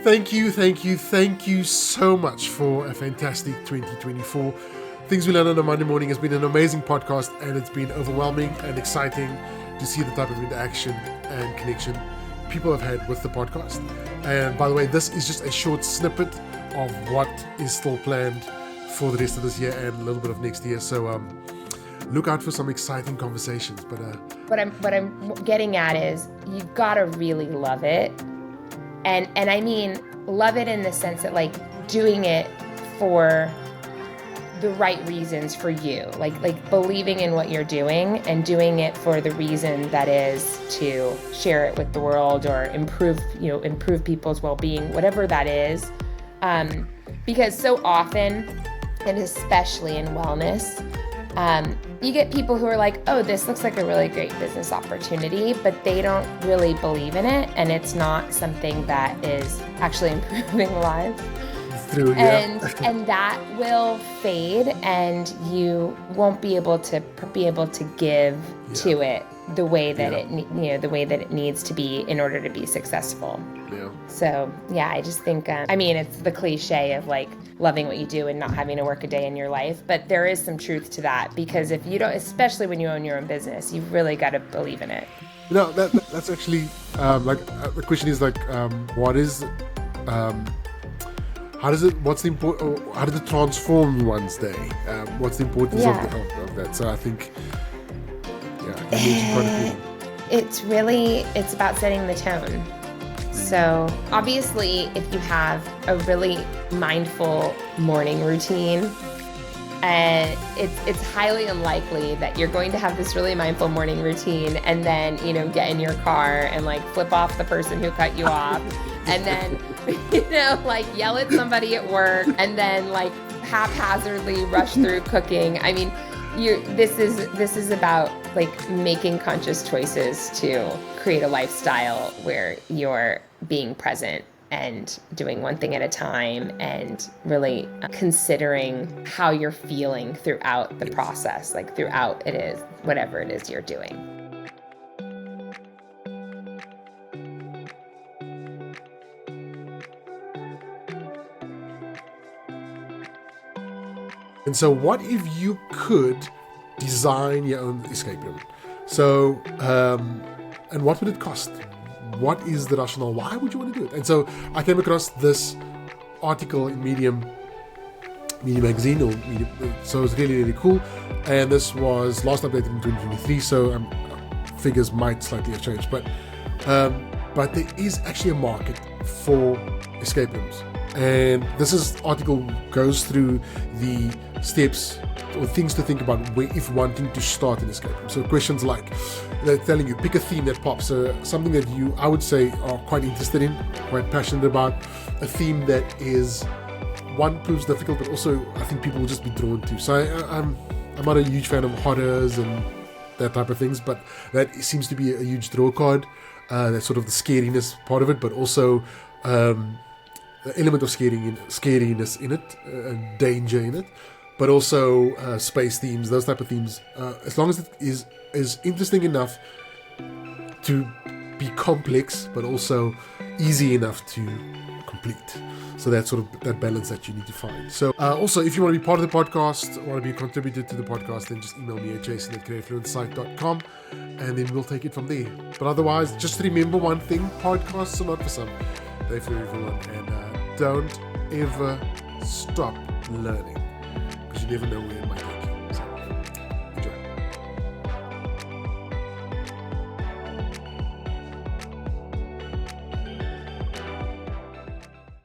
Thank you so much for a fantastic 2024. Things We Learn on a Monday Morning has been an amazing podcast, and it's been overwhelming and exciting to see the type of interaction and connection people have had with the podcast. And by the way, this is just a short snippet of what is still planned for the rest of this year and a little bit of next year. So look out for some exciting conversations. But what I'm getting at is you've got to really love it. And I mean, love it in the sense that like doing it for the right reasons for you, like believing in what you're doing and doing it for the reason that is to share it with the world or improve people's well-being, whatever that is. Because so often, and especially in wellness, you get people who are like, oh, this looks like a really great business opportunity, but they don't really believe in it, and it's not something that is actually improving lives. True, yeah. And that will fade, and you won't be able to give to it the way that it needs to be in order to be successful. Yeah. So yeah, I just think it's the cliche of like loving what you do and not having to work a day in your life, but there is some truth to that, because if you don't, especially when you own your own business, you've really got to believe in it. That's actually the question is like, what is how does it transform one's day? What's the importance of that? So I think, it's about setting the tone. So obviously, if you have a really mindful morning routine, it's highly unlikely that you're going to have this really mindful morning routine and then, get in your car and like flip off the person who cut you off and then, like yell at somebody at work and then like haphazardly rush through cooking. I mean, this is about like making conscious choices to create a lifestyle where you're being present and doing one thing at a time and really considering how you're feeling throughout the process, like throughout it is whatever it is you're doing. And so what if you could design your own escape room? So, and what would it cost? What is the rationale? Why would you want to do it? And so I came across this article in Medium magazine, so it's really, really cool. And this was last updated in 2023, so figures might slightly have changed. But there is actually a market for escape rooms. And this article goes through the steps or things to think about if wanting to start an escape room. So questions like, they're telling you, pick a theme that pops, something that I would say, are quite interested in, quite passionate about, a theme that is, one, proves difficult, but also I think people will just be drawn to. So I'm not a huge fan of horrors and that type of things, but that seems to be a huge draw card. That's sort of the scariness part of it, but also the element of scariness in it, danger in it, but also space themes, those type of themes. As long as it is interesting enough to be complex, but also easy enough to complete. So that's sort of that balance that you need to find. So also, if you want to be part of the podcast, want to be a contributor to the podcast, then just email me at jason@creativefluentsite.com, and then we'll take it from there. But otherwise, just remember one thing: podcasts are not for some, they're for everyone. And don't ever stop learning, because you never know where it might go.